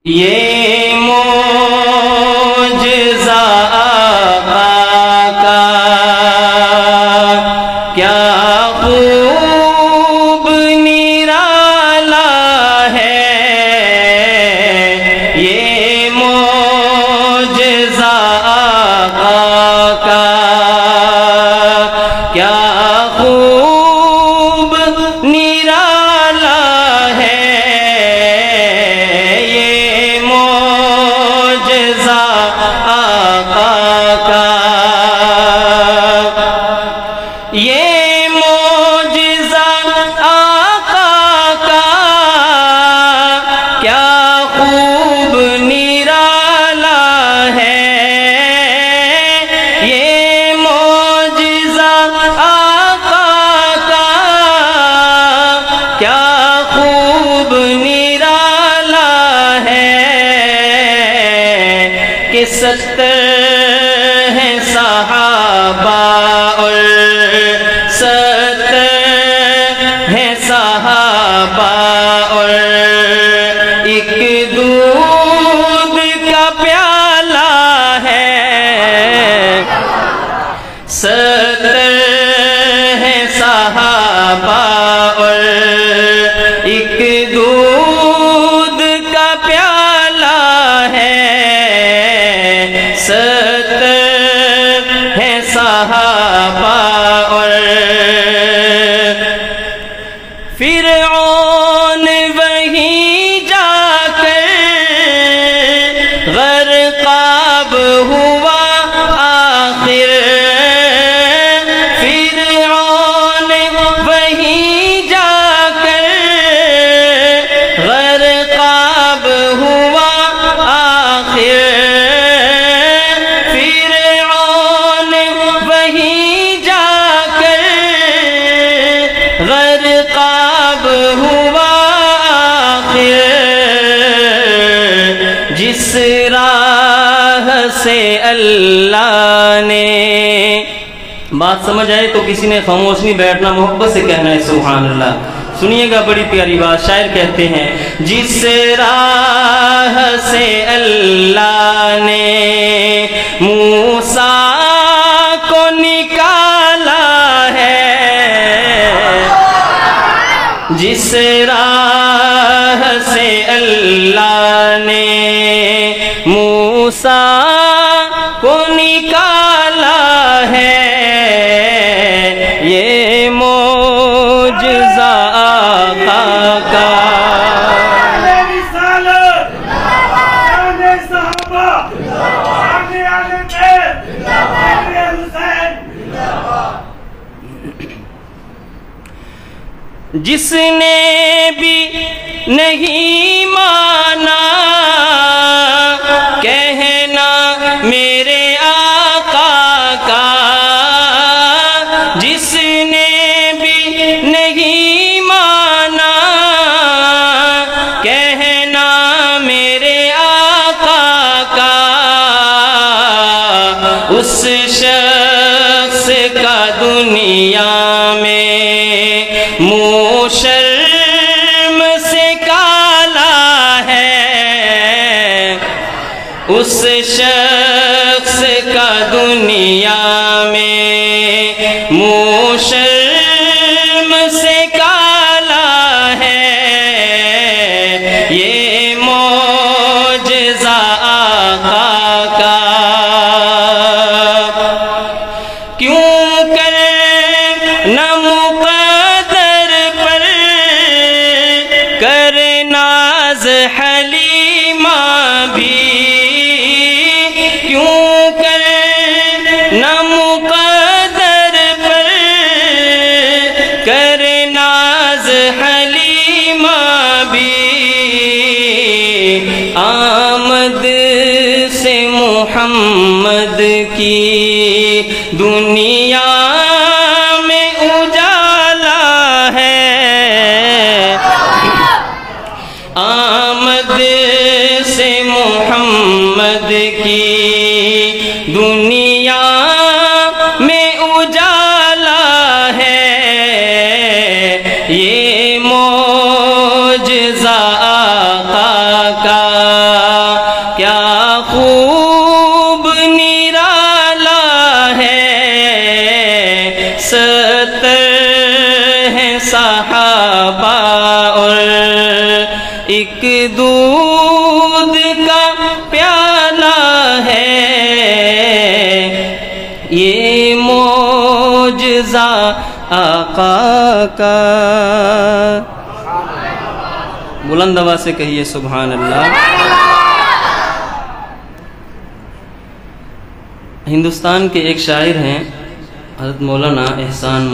یہ معجزہ آقا کا کیا خوب نرالا ہے، یہ معجزہ آقا کا کیا خوب نرالا ہے، یہ معجزہ آقا کا کیا خوب نرالا ہے، یہ معجزہ آقا کا کیا خوب نرالا ہے کہ 70 ہیں صحابہ اور 70 ہیں صحابہ اور ایک دودھ کا پیالہ ہے، 70 ہیں صحابہ اور ایک دودھ کا پیالہ ہے، 70 ہیں صحابہ اور فرعون وہیں جا کر غرقاب ہوا آخر، فرعون وہیں جا کر غرقاب ہوا آخر، فرعون وہیں جا کر غرقاب ہوا آخر، جس راہ سے اللہ نے، بات سمجھ آئے تو کسی نے خاموش نہیں بیٹھنا، محبت سے کہنا ہے سبحان اللہ۔ سنیے گا بڑی پیاری بات، شاعر کہتے ہیں جس راہ سے اللہ نے موسیٰ کو نکالا ہے، جس راہ سے اللہ نے موسیٰ کو نکالا ہے، یہ معجزہ آقا کا جس نے بھی نہیں مانا کہنا میرے آقا کا، جس نے بھی نہیں مانا کہنا میرے آقا کا، اس شخص کا دنیا میں منہ شرم سے کالا ہے، اس شخص کا دنیا میں منہ شرم سے کالا ہے، یہ معجزہ آقا کا کیوں کر نہ مقدر پر کر ناز حلیمہ بھی، کیوں کر نہ مقدر پر کر ناز حلیمہ بھی، آمد سے محمد کی دنیا میں اجالا ہے، آمد سے محمد کی دنیا میں اجالا ہے، یہ معجزہ آقا کا ایک دودھ کا پیالہ ہے، یہ معجزہ آقا کا۔ بلند آواز سے کہیے سبحان اللہ۔ ہندوستان کے ایک شاعر ہیں حضرت مولانا احسان